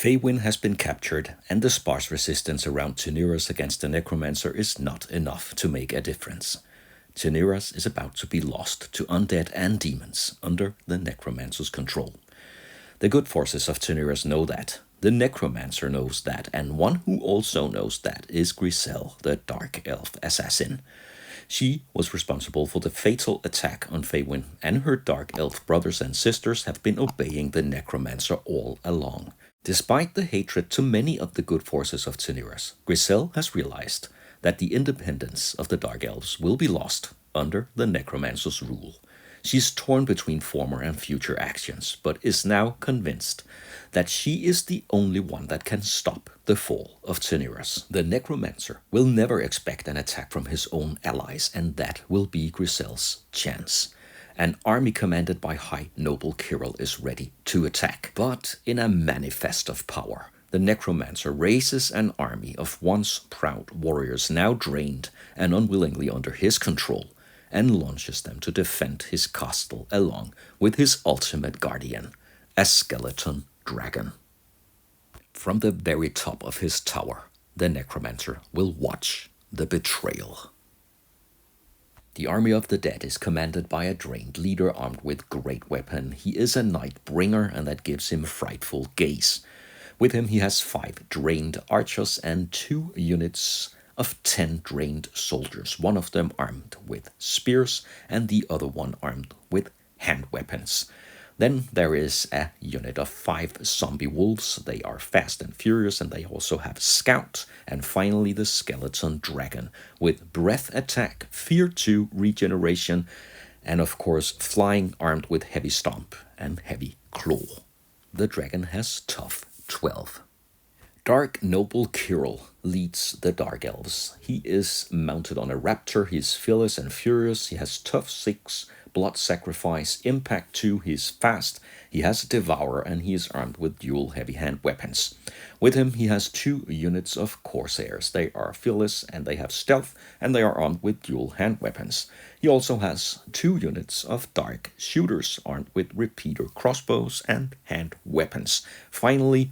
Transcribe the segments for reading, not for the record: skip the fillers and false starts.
Faewynn has been captured, and the sparse resistance around Teniras against the Necromancer is not enough to make a difference. Teniras is about to be lost to Undead and Demons under the Necromancer's control. The good forces of Teniras know that, the Necromancer knows that, and one who also knows that is Gryselle, the Dark Elf assassin. She was responsible for the fatal attack on Faewynn, and her Dark Elf brothers and sisters have been obeying the Necromancer all along. Despite the hatred to many of the good forces of Teniras, Gryselle has realized that the independence of the Dark Elves will be lost under the Necromancer's rule. She is torn between former and future actions, but is now convinced that she is the only one that can stop the fall of Teniras. The Necromancer will never expect an attack from his own allies, and that will be Gryselle's chance. An army commanded by High Noble Kirill is ready to attack, but in a manifest of power, the Necromancer raises an army of once proud warriors now drained and unwillingly under his control, and launches them to defend his castle along with his ultimate guardian, a skeleton dragon. From the very top of his tower, the Necromancer will watch the betrayal. The army of the dead is commanded by a drained leader armed with great weapon. He is a night bringer, and that gives him frightful gaze. With him he has 5 drained archers and 2 units of 10 drained soldiers, one of them armed with spears and the other one armed with hand weapons. Then there is a unit of 5 zombie wolves. They are fast and furious, and they also have scout. And finally the skeleton dragon with breath attack, fear 2, regeneration, and of course flying armed with heavy stomp and heavy claw. The dragon has tough 12. Dark Noble Kirill leads the Dark Elves. He is mounted on a raptor. He is fearless and furious. He has tough 6, blood sacrifice, impact 2. He is fast. He has devour, and he is armed with dual heavy hand weapons. With him he has 2 units of corsairs. They are fearless and they have stealth, and they are armed with dual hand weapons. He also has 2 units of dark shooters armed with repeater crossbows and hand weapons. Finally,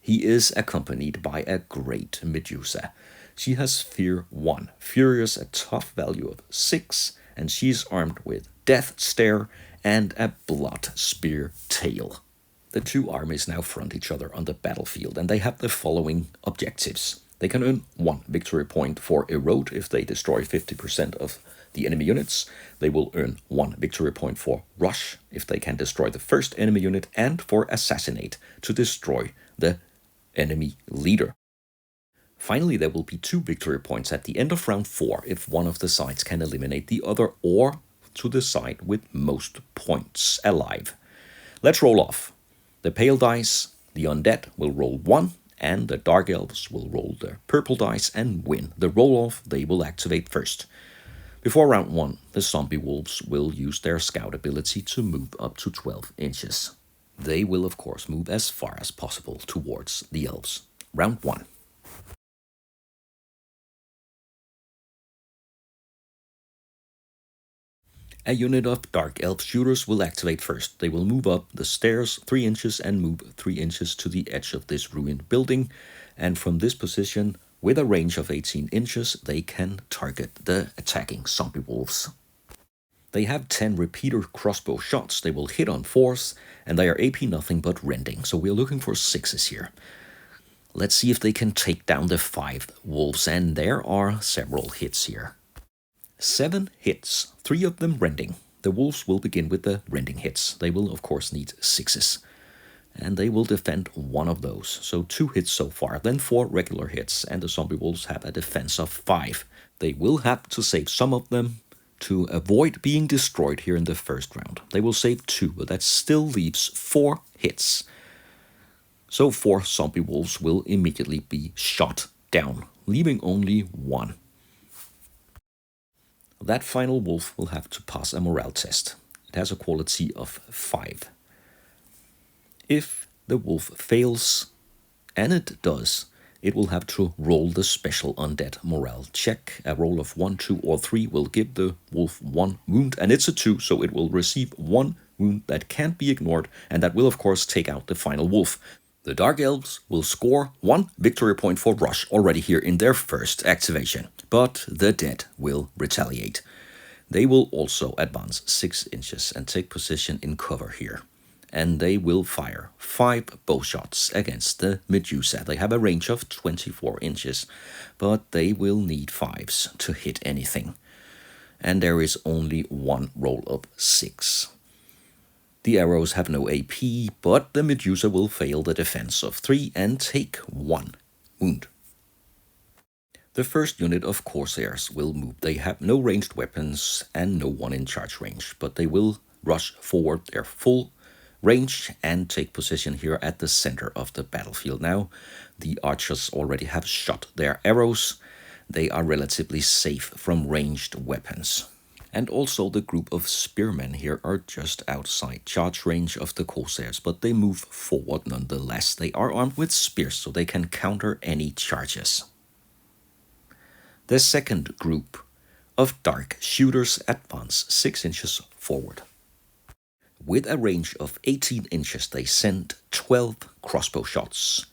he is accompanied by a great Medusa. She has fear 1, furious, a tough value of 6, and she's armed with death stare and a blood spear tail. The 2 armies now front each other on the battlefield, and they have the following objectives. They can earn 1 victory point for erode if they destroy 50% of the enemy units. They will earn 1 victory point for rush if they can destroy the first enemy unit, and for assassinate to destroy the enemy leader. Finally, there will be 2 victory points at the end of round 4 if one of the sides can eliminate the other, or to the side with most points alive. Let's roll off. The pale dice, the undead, will roll 1, and the Dark Elves will roll the purple dice and win. The roll-off they will activate first. Before round 1, the zombie wolves will use their scout ability to move up to 12 inches. They will of course move as far as possible towards the elves. Round 1. A unit of Dark Elf shooters will activate first. They will move up the stairs 3 inches and move 3 inches to the edge of this ruined building. And from this position, with a range of 18 inches, they can target the attacking zombie wolves. They have 10 repeater crossbow shots. They will hit on 4s, and they are AP nothing but rending. So we're looking for 6s here. Let's see if they can take down the 5 wolves, and there are several hits here. 7 hits, 3 of them rending. The wolves will begin with the rending hits. They will of course need 6s. And they will defend 1 of those. So 2 hits so far, then 4 regular hits, and the zombie wolves have a defense of 5. They will have to save some of them to avoid being destroyed here in the first round. They will save 2, but that still leaves 4 hits. So 4 zombie wolves will immediately be shot down, leaving only 1. That final wolf will have to pass a morale test. It has a quality of 5. If the wolf fails, and it does, it will have to roll the special undead morale check. A roll of 1, 2, or 3 will give the wolf 1 wound, and it's a 2, so it will receive 1 wound that can't be ignored, and that will of course take out the final wolf. The Dark Elves will score 1 victory point for rush already here in their first activation, but the dead will retaliate. They will also advance 6 inches and take position in cover here. And they will fire 5 bow shots against the Medusa. They have a range of 24 inches, but they will need 5s to hit anything. And there is only one roll of 6. The arrows have no AP, but the Medusa will fail the defense of 3 and take 1 wound. The first unit of Corsairs will move. They have no ranged weapons and no one in charge range, but they will rush forward their full range and take position here at the center of the battlefield. Now, the archers already have shot their arrows. They are relatively safe from ranged weapons. And also the group of spearmen here are just outside charge range of the Corsairs, but they move forward nonetheless. They are armed with spears, so they can counter any charges. The second group of dark shooters advance 6 inches forward. With a range of 18 inches, they send 12 crossbow shots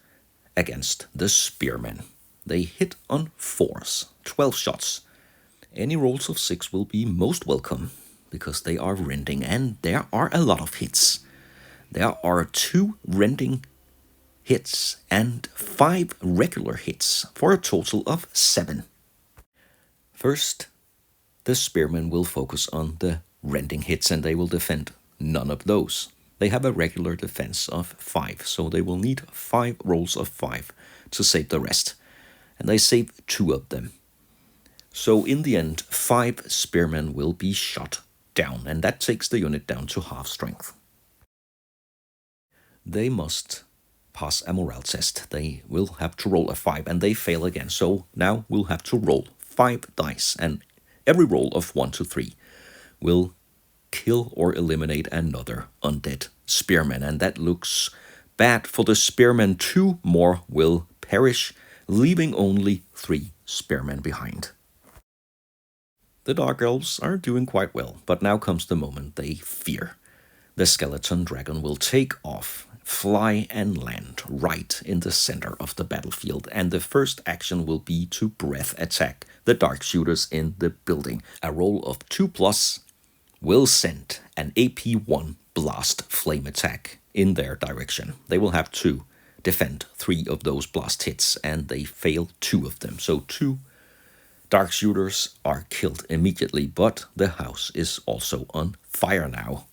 against the spearmen. They hit on 4s, 12 shots. Any rolls of 6 will be most welcome, because they are rending, and there are a lot of hits. There are 2 rending hits and 5 regular hits, for a total of 7. First, the spearmen will focus on the rending hits, and they will defend none of those. They have a regular defense of 5, so they will need 5 rolls of 5 to save the rest. And they save 2 of them. So in the end, 5 spearmen will be shot down, and that takes the unit down to half strength. They must pass a morale test. They will have to roll a 5, and they fail again. So now we'll have to roll 5 dice, and every roll of 1 to 3 will kill or eliminate another undead spearman, and that looks bad for the spearmen. 2 more will perish, leaving only 3 spearmen behind. The Dark Elves are doing quite well, but now comes the moment they fear. The skeleton dragon will take off, fly and land right in the center of the battlefield, and the first action will be to breath attack the dark shooters in the building. A roll of 2+ will send an AP1 blast flame attack in their direction. They will have to defend 3 of those blast hits, and they fail 2 of them. So 2 dark shooters are killed immediately, but the house is also on fire now.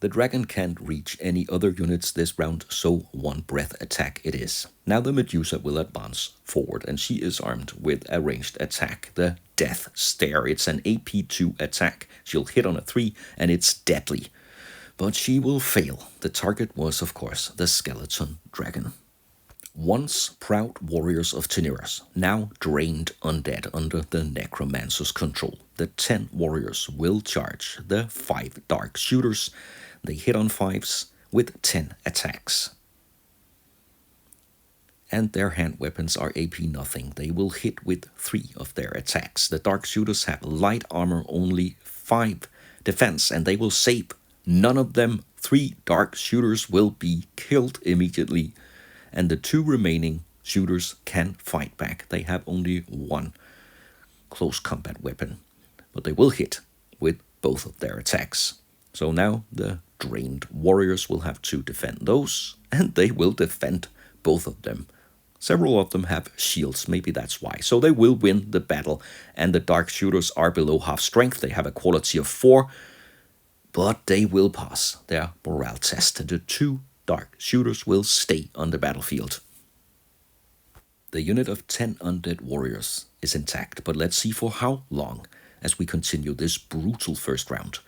The dragon can't reach any other units this round, so 1 breath attack it is. Now the Medusa will advance forward, and she is armed with a ranged attack, the Death Stare. It's an AP2 attack. She'll hit on a 3, and it's deadly. But she will fail. The target was, of course, the skeleton dragon. Once proud warriors of Teniras, now drained undead under the Necromancer's control, the 10 warriors will charge the 5 dark shooters. They hit on 5s with 10 attacks. And their hand weapons are AP nothing. They will hit with 3 of their attacks. The dark shooters have light armor, only 5 defense, and they will save none of them. 3 dark shooters will be killed immediately, and the 2 remaining shooters can fight back. They have only 1 close combat weapon, but they will hit with both of their attacks. So now the drained warriors will have to defend those, and they will defend both of them. Several of them have shields, maybe that's why. So they will win the battle, and the dark shooters are below half strength. They have a quality of 4, but they will pass their morale test. The 2 dark shooters will stay on the battlefield. The unit of 10 undead warriors is intact, but let's see for how long as we continue this brutal first round.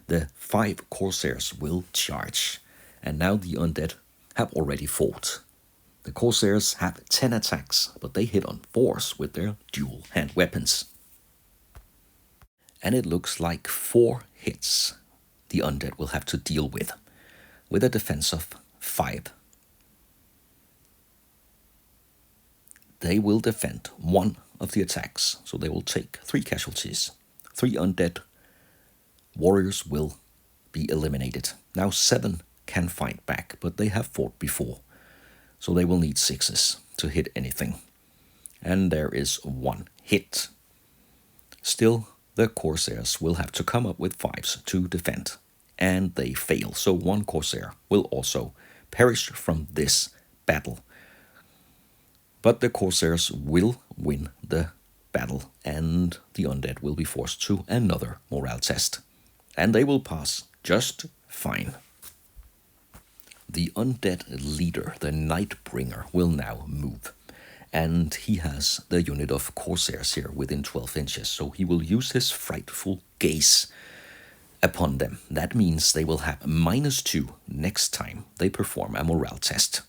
The 5 Corsairs will charge, and now the undead have already fought. The Corsairs have 10 attacks, but they hit on 4s with their dual hand weapons. And it looks like 4 hits the undead will have to deal with a defense of 5. They will defend 1 of the attacks, so they will take 3 casualties. 3 undead warriors will be eliminated. Now 7 can fight back, but they have fought before. So they will need 6s to hit anything. And there is 1 hit. Still, the Corsairs will have to come up with 5s to defend. And they fail, so 1 Corsair will also perish from this battle. But the Corsairs will win the battle, and the undead will be forced to another morale test. And they will pass just fine. The undead leader, the Nightbringer, will now move. And he has the unit of Corsairs here within 12 inches, so he will use his frightful gaze upon them. That means they will have -2 next time they perform a morale test.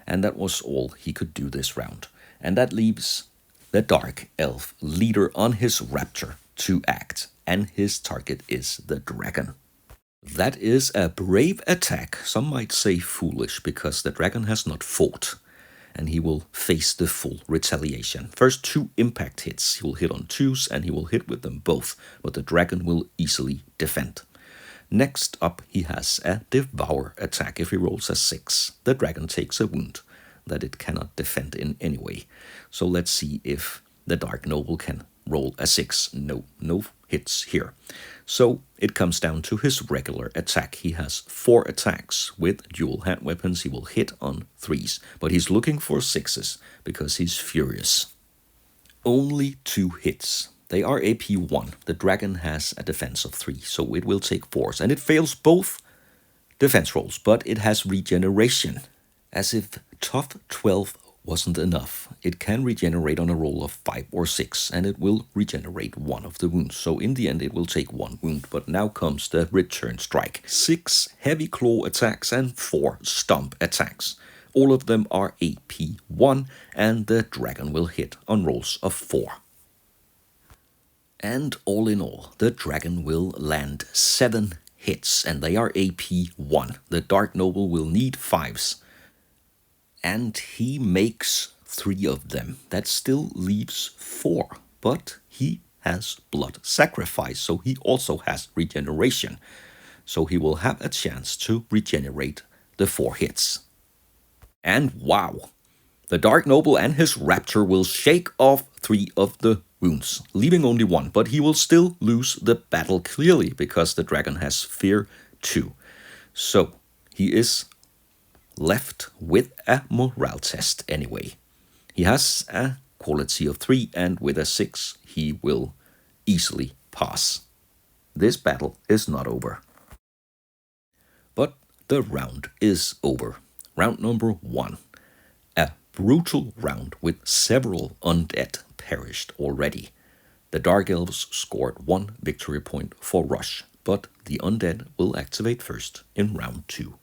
And that was all he could do this round. And that leaves the Dark Elf leader on his raptor to act, and his target is the dragon. That is a brave attack, some might say foolish, because the dragon has not fought, and he will face the full retaliation. First 2 impact hits, he will hit on 2s, and he will hit with them both, but the dragon will easily defend. Next up, he has a Devour attack. If he rolls a 6, the dragon takes a wound that it cannot defend in any way. So let's see if the Dark Noble can roll a 6. No hits here. So it comes down to his regular attack. He has 4 attacks with dual hand weapons. He will hit on 3s, but he's looking for 6s because he's furious. Only 2 hits. They are AP 1. The dragon has a defense of 3, so it will take 4s, and it fails both defense rolls, but it has regeneration. As if tough 12 wasn't enough, it can regenerate on a roll of 5 or 6, and it will regenerate 1 of the wounds. So in the end, it will take 1 wound, but now comes the return strike. 6 heavy claw attacks and 4 stomp attacks. All of them are AP 1, and the dragon will hit on rolls of 4. And all in all, the dragon will land 7 hits, and they are AP 1. The Dark Noble will need 5s. And he makes 3 of them. That still leaves 4, but he has blood sacrifice, so he also has regeneration. So he will have a chance to regenerate the 4 hits. And wow! The Dark Noble and his raptor will shake off 3 of the wounds, leaving only 1, but he will still lose the battle clearly because the dragon has fear 2. So he is left with a morale test anyway. He has a quality of 3, and with a 6 he will easily pass. This battle is not over. But the round is over. Round number 1. A brutal round with several undead perished already. The Dark Elves scored 1 victory point for rush, but the undead will activate first in round 2.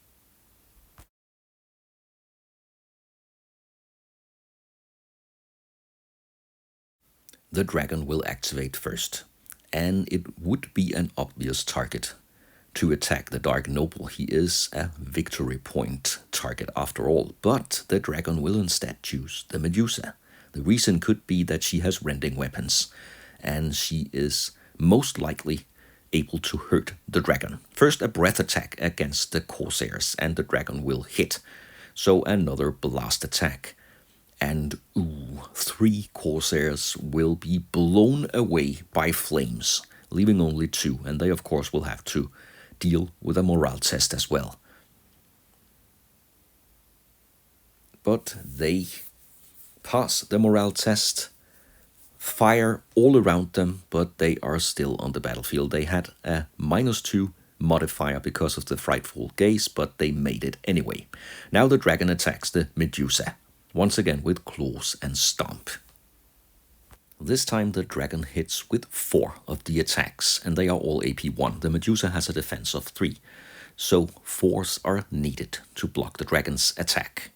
The dragon will activate first, and it would be an obvious target to attack the Dark Noble. He is a victory point target after all, but the dragon will instead choose the Medusa. The reason could be that she has rending weapons, and she is most likely able to hurt the dragon. First, a breath attack against the Corsairs, and the dragon will hit. So another blast attack. And 3 Corsairs will be blown away by flames, leaving only 2, and they of course will have to deal with a morale test as well. But they pass the morale test, fire all around them, but they are still on the battlefield. They had a -2 modifier because of the frightful gaze, but they made it anyway. Now the dragon attacks the Medusa, once again with claws and stomp. This time the dragon hits with 4 of the attacks, and they are all AP 1. The Medusa has a defense of 3, so 4s are needed to block the dragon's attack.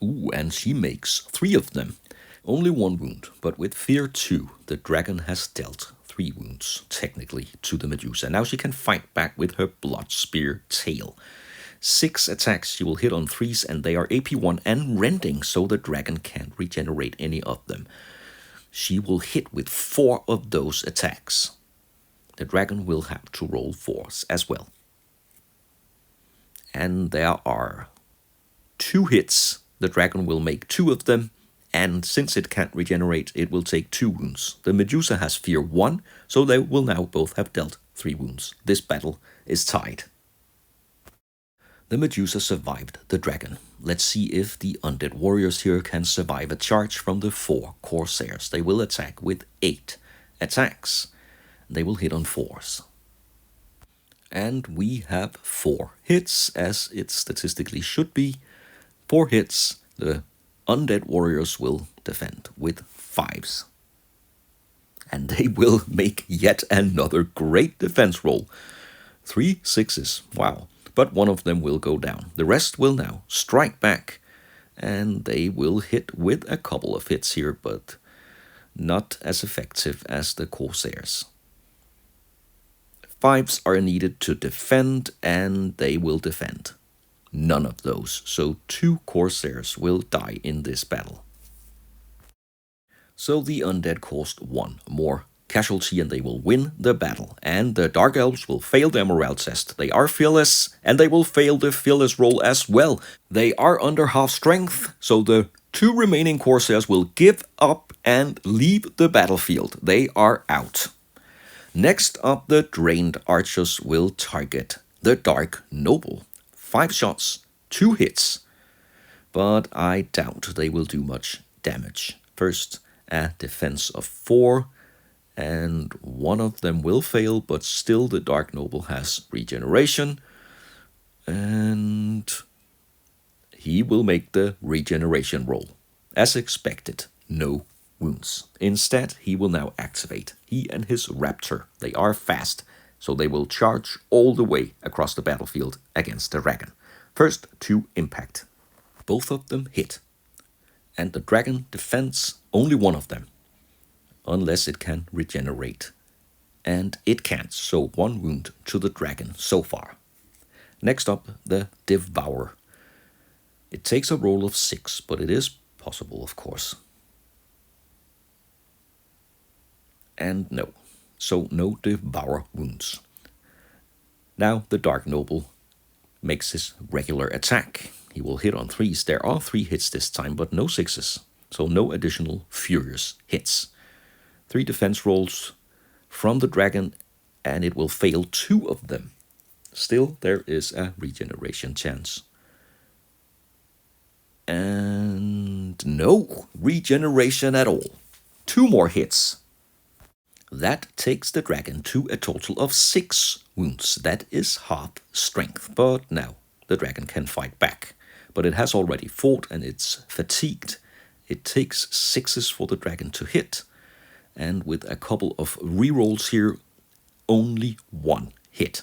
And she makes 3 of them. Only 1 wound, but with fear 2, the dragon has dealt 3 wounds, technically, to the Medusa. Now she can fight back with her blood spear tail. 6 attacks, she will hit on 3s, and they are AP 1 and rending, so the dragon can't regenerate any of them. She will hit with 4 of those attacks. The dragon will have to roll 4s as well. and there are 2 hits. The dragon will make 2 of them, and since it can't regenerate, it will take 2 wounds. The Medusa has fear 1, so they will now both have dealt 3 wounds. This battle is tied. The Medusa survived the dragon. Let's see if the undead warriors here can survive a charge from the 4 corsairs. They will attack with 8 attacks. They will hit on 4s. And we have 4 hits, as it statistically should be. 4 hits. The undead warriors will defend with 5s. And they will make yet another great defense roll. 3 6s. Wow. But one of them will go down. The rest will now strike back, and they will hit with a couple of hits here, but not as effective as the corsairs. 5s are needed to defend, and they will defend. None of those, so 2 corsairs will die in this battle. So the undead caused 1 more casualty, and they will win the battle. And the Dark Elves will fail their morale test. They are fearless, and they will fail the fearless roll as well. They are under half strength, so the 2 remaining corsairs will give up and leave the battlefield. They are out. Next up, the drained archers will target the Dark Noble. 5 shots, 2 hits, but I doubt they will do much damage. First, a defense of 4, and one of them will fail, but still the Dark Noble has regeneration, and he will make the regeneration roll. As expected, no wounds. Instead, he will now activate. He and his raptor, they are fast, so they will charge all the way across the battlefield against the dragon. First, 2 impact. Both of them hit, and the dragon defends only one of them, unless it can regenerate. And it can't, so 1 wound to the dragon so far. Next up, the Devourer. It takes a roll of 6, but it is possible, of course. And no. So no Devourer wounds. Now the Dark Noble makes his regular attack. He will hit on 3s. There are 3 hits this time, but no 6s. So no additional furious hits. 3 defense rolls from the dragon, and it will fail 2 of them. Still, there is a regeneration chance. And no regeneration at all. 2 more hits. That takes the dragon to a total of 6 wounds. That is half strength, but now the dragon can fight back. But it has already fought and it's fatigued. It takes 6s for the dragon to hit. And with a couple of rerolls here, only 1 hit.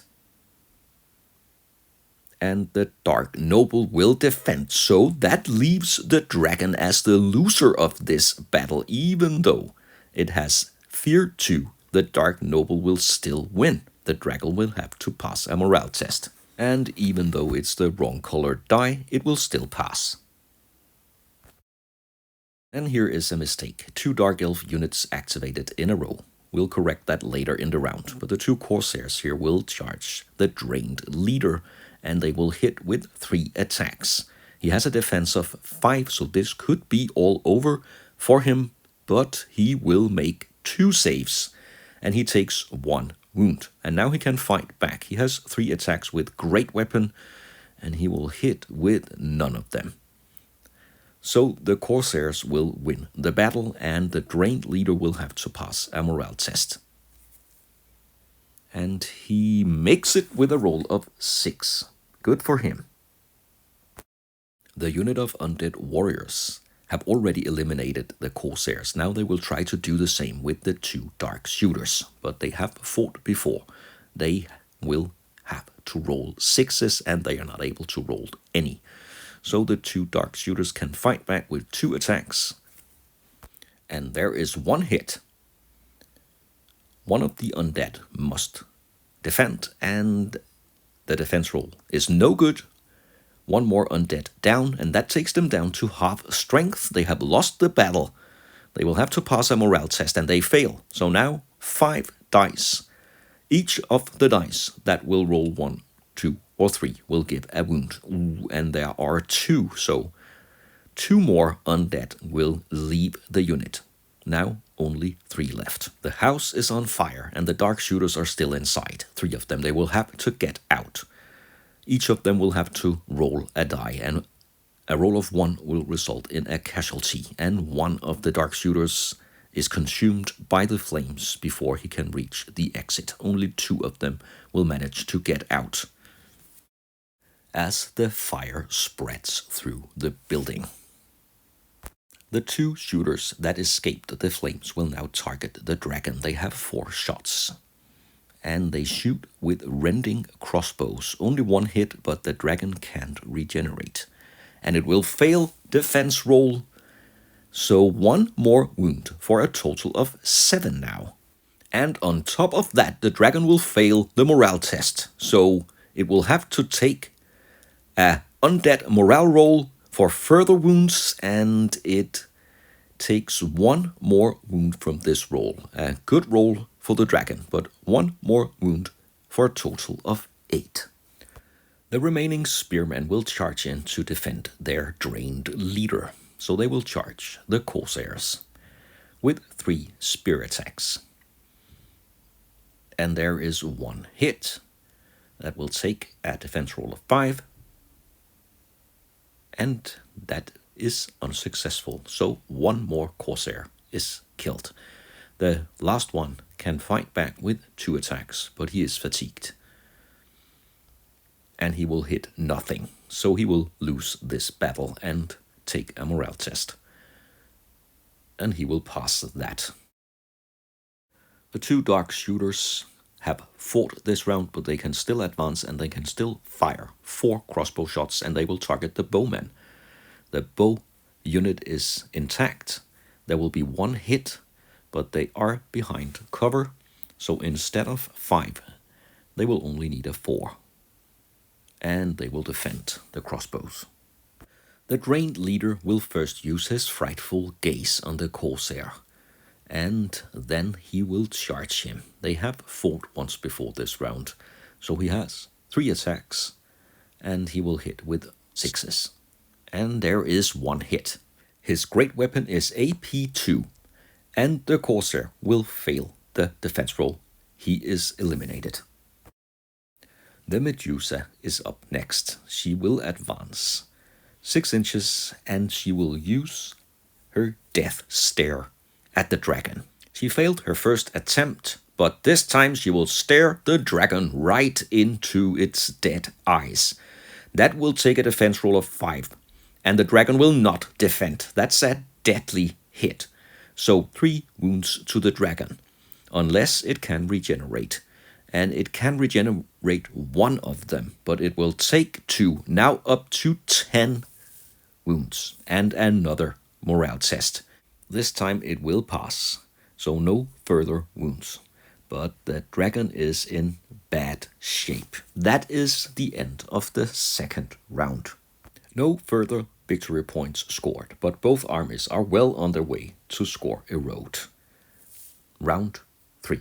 And the Dark Noble will defend, so that leaves the dragon as the loser of this battle. Even though it has fear 2, the Dark Noble will still win. The dragon will have to pass a morale test. And even though it's the wrong colored die, it will still pass. And here is a mistake. 2 Dark Elf units activated in a row. We'll correct that later in the round, but the 2 Corsairs here will charge the Drained Leader, and they will hit with 3 attacks. He has a defense of 5, so this could be all over for him, but he will make 2 saves, and he takes 1 wound. And now he can fight back. He has 3 attacks with Great Weapon, and he will hit with none of them. So the Corsairs will win the battle, and the Drained Leader will have to pass a morale test. And he makes it with a roll of 6. Good for him. The unit of Undead Warriors have already eliminated the Corsairs. Now they will try to do the same with the 2 Dark Shooters, but they have fought before. They will have to roll 6s, and they are not able to roll any. So the 2 Dark Shooters can fight back with 2 attacks. And there is 1 hit. One of the undead must defend, and the defense roll is no good. 1 more undead down, and that takes them down to half strength. They have lost the battle. They will have to pass a morale test, and they fail. So now 5 dice. Each of the dice that will roll 1, 2, or 3 will give a wound. Ooh, and there are 2, so 2 more undead will leave the unit. Now only 3 left. The house is on fire and the dark shooters are still inside. 3 of them, they will have to get out. Each of them will have to roll a die, and a roll of 1 will result in a casualty, and 1 of the dark shooters is consumed by the flames before he can reach the exit. Only 2 of them will manage to get out as the fire spreads through the building. The 2 shooters that escaped the flames will now target the dragon. They have 4 shots, and they shoot with rending crossbows. Only 1 hit, but the dragon can't regenerate, and it will fail defense roll. So 1 more wound for a total of 7 now. And on top of that, the dragon will fail the morale test. So it will have to take a undead morale roll for further wounds, and it takes 1 more wound from this roll. A good roll for the dragon, but 1 more wound for a total of 8. The remaining spearmen will charge in to defend their drained leader. So they will charge the Corsairs with 3 spear attacks. And there is 1 hit that will take a defense roll of 5. And that is unsuccessful. So 1 more Corsair is killed. The last one can fight back with 2 attacks, but he is fatigued. And he will hit nothing. So he will lose this battle and take a morale test. And he will pass that. The 2 dark shooters have fought this round, but they can still advance and they can still fire 4 crossbow shots, and they will target the bowman. The bow unit is intact. There will be 1 hit, but they are behind cover. So instead of 5, they will only need a 4. And they will defend the crossbows. The drained leader will first use his frightful gaze on the Corsair, and then he will charge him. They have fought once before this round, so he has 3 attacks, and he will hit with 6s. And there is 1 hit. His great weapon is AP2, and the Corsair will fail the defense roll. He is eliminated. The Medusa is up next. She will advance 6 inches, and she will use her death stare at the dragon. She failed her first attempt, but this time she will stare the dragon right into its dead eyes. That will take a defense roll of 5, and the dragon will not defend. That's a deadly hit. So 3 wounds to the dragon, unless it can regenerate. And it can regenerate 1 of them, but it will take 2, now up to 10 wounds, and another morale test. This time it will pass, so no further wounds. But the dragon is in bad shape. That is the end of the 2nd round. No further victory points scored, but both armies are well on their way to score erode. Round 3.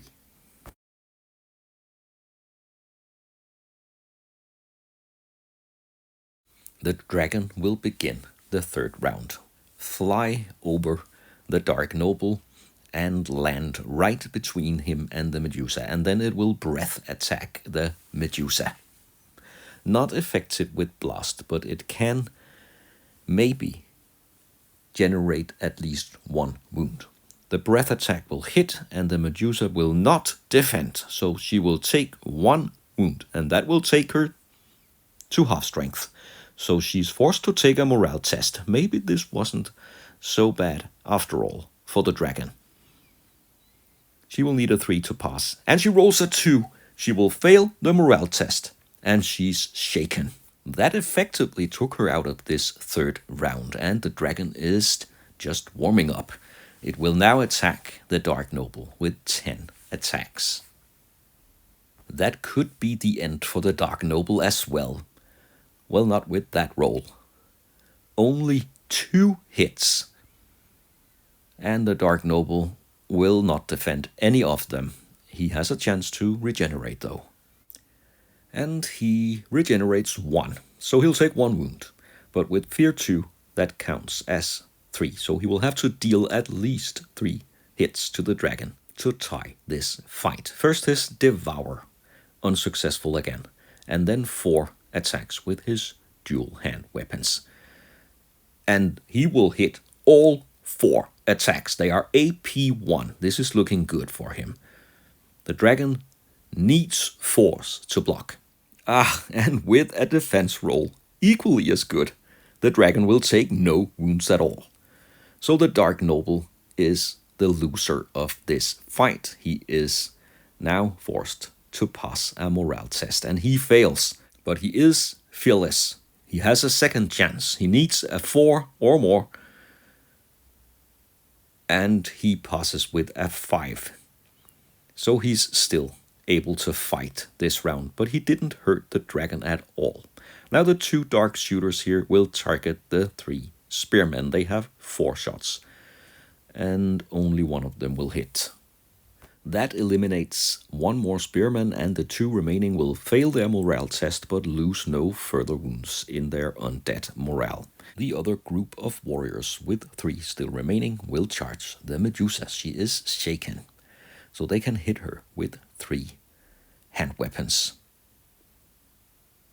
The dragon will begin the 3rd round. Fly over the Dark Noble and land right between him and the Medusa, and then it will breath attack the Medusa. Not effective with blast, but it can maybe generate at least 1 wound. The breath attack will hit, and the Medusa will not defend, so she will take 1 wound, and that will take her to half strength. So she's forced to take a morale test. Maybe this wasn't so bad after all for the dragon. She will need a 3 to pass, and she rolls a 2. She will fail the morale test, and she's shaken. That effectively took her out of this 3rd round, and the dragon is just warming up. It will now attack the Dark Noble with 10 attacks. That could be the end for the Dark Noble as well. Well, not with that roll. Only 2 hits. And the Dark Noble will not defend any of them. He has a chance to regenerate though. And he regenerates 1. So he'll take 1 wound. But with Fear 2, that counts as 3. So he will have to deal at least 3 hits to the dragon to tie this fight. First his Devour, unsuccessful again. And then 4 attacks with his dual hand weapons. And he will hit all 4 attacks. They are AP 1. This is looking good for him. The dragon needs force to block. And with a defense roll equally as good, the dragon will take no wounds at all. So the Dark Noble is the loser of this fight. He is now forced to pass a morale test, and he fails. But he is fearless. He has a second chance. He needs a 4 or more, and he passes with a 5. So he's still able to fight this round, but he didn't hurt the dragon at all. Now the 2 dark shooters here will target the 3 spearmen. They have 4 shots, and only one of them will hit. That eliminates 1 more spearman, and the 2 remaining will fail their morale test but lose no further wounds in their undead morale. The other group of warriors with 3 still remaining will charge the Medusa. She is shaken, so they can hit her with 3 hand weapons.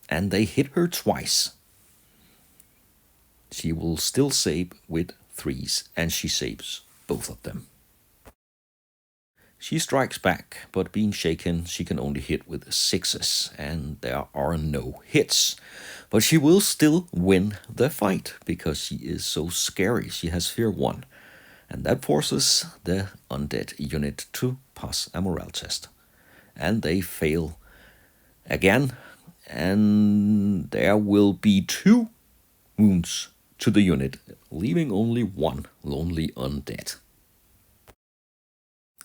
And they hit her twice. She will still save with 3s, and she saves both of them. She strikes back, but being shaken, she can only hit with 6s, and there are no hits. But she will still win the fight, because she is so scary. She has Fear 1, and that forces the undead unit to pass a morale test. And they fail again, and there will be 2 wounds to the unit, leaving only 1 lonely undead.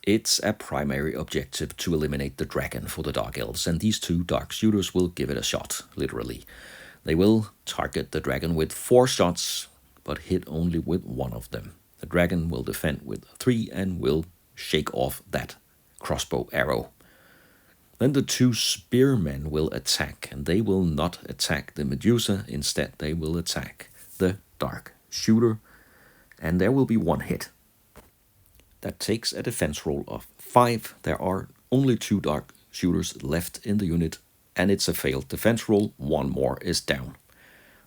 It's a primary objective to eliminate the dragon for the Dark Elves, and these 2 dark shooters will give it a shot, literally. They will target the dragon with 4 shots, but hit only with 1 of them. The dragon will defend with 3 and will shake off that crossbow arrow. Then the 2 spearmen will attack, and they will not attack the Medusa. Instead, they will attack the dark shooter, and there will be 1 hit. That takes a defense roll of 5. There are only 2 dark shooters left in the unit, and it's a failed defense roll. 1 more is down.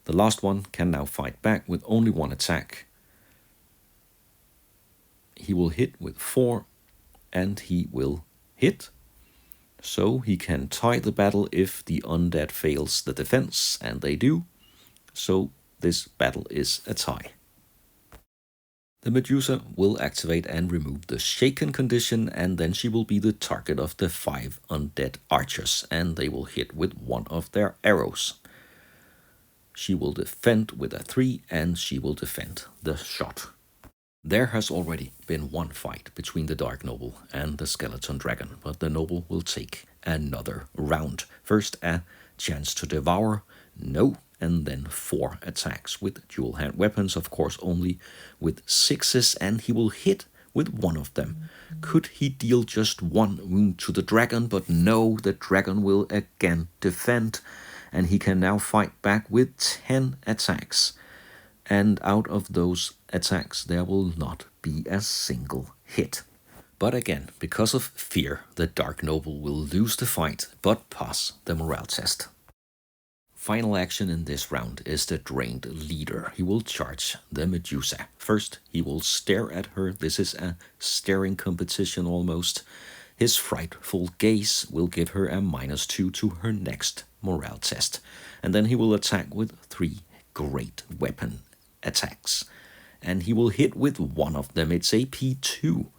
The last one can now fight back with only 1 attack. He will hit with 4, and he will hit. So he can tie the battle if the undead fails the defense, and they do. So this battle is a tie. The Medusa will activate and remove the shaken condition, and then she will be the target of the 5 undead archers, and they will hit with 1 of their arrows. She will defend with a 3, and she will defend the shot. There has already been 1 fight between the Dark Noble and the Skeleton Dragon, but the Noble will take another round. First a chance to devour, no, and then 4 attacks with dual hand weapons, of course only with 6s, and he will hit with 1 of them. Could he deal just 1 wound to the dragon? But no, the dragon will again defend, and he can now fight back with 10 attacks. And out of those attacks, there will not be a single hit. But again, because of fear, the Dark Noble will lose the fight, but pass the morale test. Final action in this round is the Drained Leader. He will charge the Medusa. First, he will stare at her. This is a staring competition almost. His frightful gaze will give her a -2 to her next morale test. And then he will attack with 3 great weapon attacks. And he will hit with 1 of them. It's AP 2.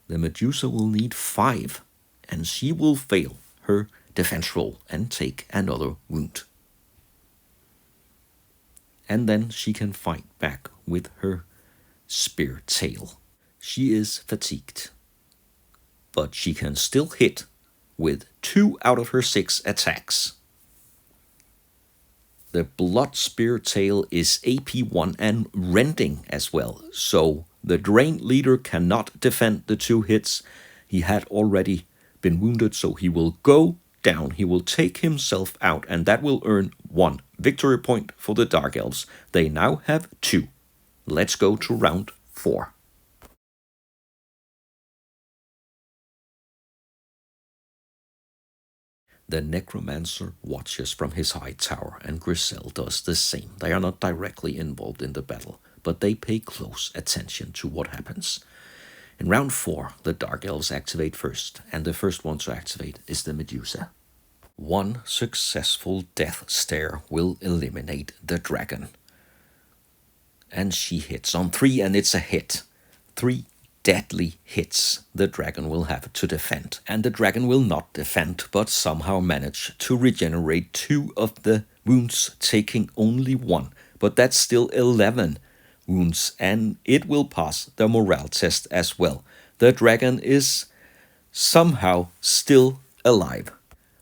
The Medusa will need 5, and she will fail her defense roll and take another wound. And then she can fight back with her spear tail. She is fatigued, but she can still hit with 2 out of her 6 attacks. The Blood Spear Tail is AP 1 and rending as well, so the Drained Leader cannot defend the 2 hits. He had already been wounded, so he will go down, he will take himself out, and that will earn 1 victory point for the Dark Elves. They now have 2. Let's go to round 4. The Necromancer watches from his high tower, and Gryselle does the same. They are not directly involved in the battle, but they pay close attention to what happens. In round 4, the Dark Elves activate first, and the first one to activate is the Medusa. 1 successful death stare will eliminate the dragon. And she hits on 3, and it's a hit. 3 deadly hits the dragon will have to defend. And the dragon will not defend, but somehow manage to regenerate 2 of the wounds, taking only 1. But that's still 11 wounds, and it will pass the morale test as well. The dragon is somehow still alive.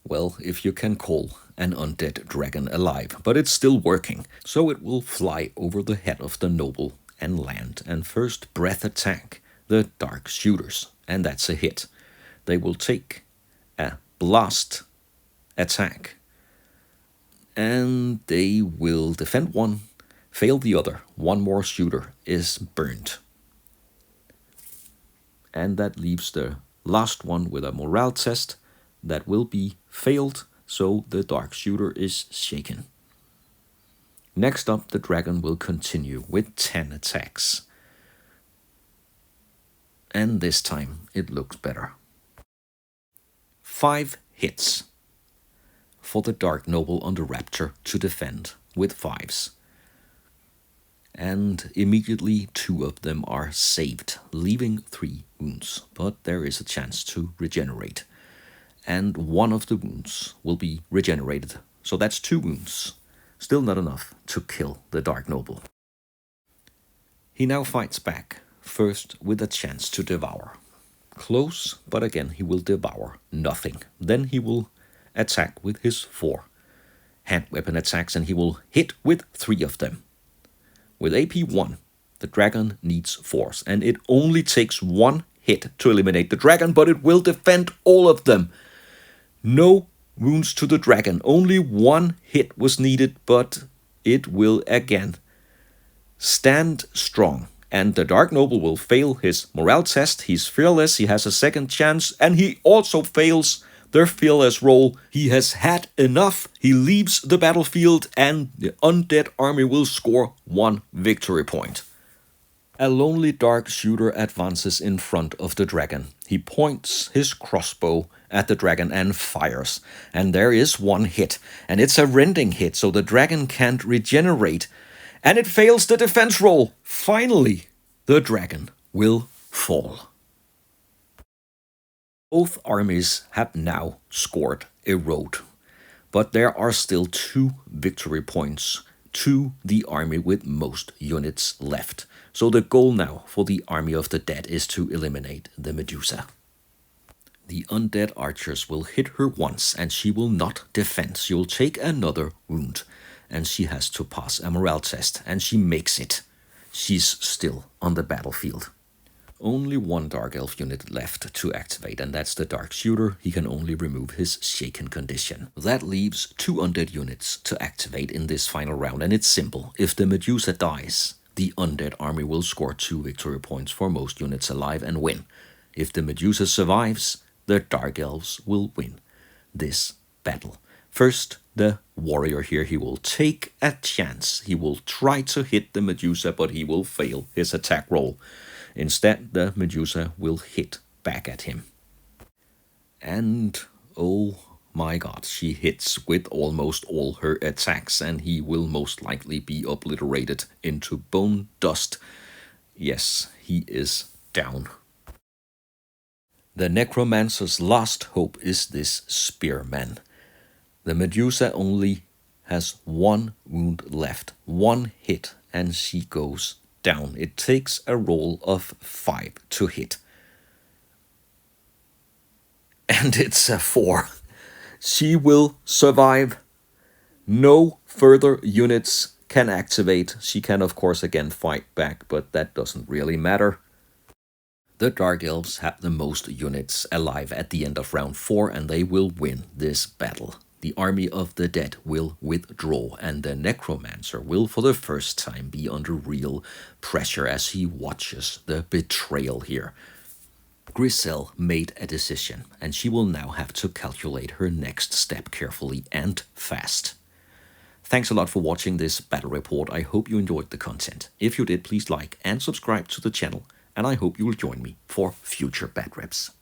Well, if you can call an undead dragon alive, but it's still working. So it will fly over the head of the noble and land, and first breath attack the dark shooters, and that's a hit. They will take a blast attack, and they will defend 1, fail the other. 1 more shooter is burned. And that leaves the last one with a morale test that will be failed, so the dark shooter is shaken. Next up, the dragon will continue with 10 attacks. And this time it looks better. 5 hits for the Dark Noble on the Raptor to defend with 5s. And immediately 2 of them are saved, leaving 3 wounds. But there is a chance to regenerate. And 1 of the wounds will be regenerated. So that's 2 wounds. Still not enough to kill the Dark Noble. He now fights back, first with a chance to devour. Close, but again he will devour nothing. Then he will attack with his 4 hand weapon attacks, and he will hit with 3 of them. With AP 1, the dragon needs force, and it only takes 1 hit to eliminate the dragon, but it will defend all of them. No wounds to the dragon, only 1 hit was needed, but it will again stand strong. And the Dark Noble will fail his morale test. He's fearless, he has a second chance, and he also fails their fearless roll. He has had enough. He leaves the battlefield, and the undead army will score 1 victory point. A lonely dark shooter advances in front of the dragon. He points his crossbow at the dragon and fires. And there is 1 hit, and it's a rending hit, so the dragon can't regenerate. And it fails the defense roll. Finally, the dragon will fall. Both armies have now scored a road, but there are still 2 victory points to the army with most units left. So the goal now for the army of the dead is to eliminate the Medusa. The undead archers will hit her once, and she will not defend. She will take another wound, and she has to pass a morale test, and she makes it. She's still on the battlefield. Only 1 Dark Elf unit left to activate, and that's the Dark Shooter. He can only remove his shaken condition. That leaves 2 undead units to activate in this final round, and it's simple. If the Medusa dies, the undead army will score 2 victory points for most units alive and win. If the Medusa survives, the Dark Elves will win this battle. First, the warrior here, he will take a chance. He will try to hit the Medusa, but he will fail his attack roll. Instead, the Medusa will hit back at him. And, oh my god, she hits with almost all her attacks, and he will most likely be obliterated into bone dust. Yes, he is down. The Necromancer's last hope is this spearman. The Medusa only has 1 wound left, 1 hit, and she goes down. It takes a roll of 5 to hit. And it's a 4. She will survive. No further units can activate. She can, of course, again fight back, but that doesn't really matter. The Dark Elves have the most units alive at the end of round 4, and they will win this battle. The army of the dead will withdraw, and the Necromancer will for the first time be under real pressure as he watches the betrayal here. Gryselle made a decision, and she will now have to calculate her next step carefully and fast. Thanks a lot for watching this battle report. I hope you enjoyed the content. If you did, please like and subscribe to the channel, and I hope you will join me for future bat reps.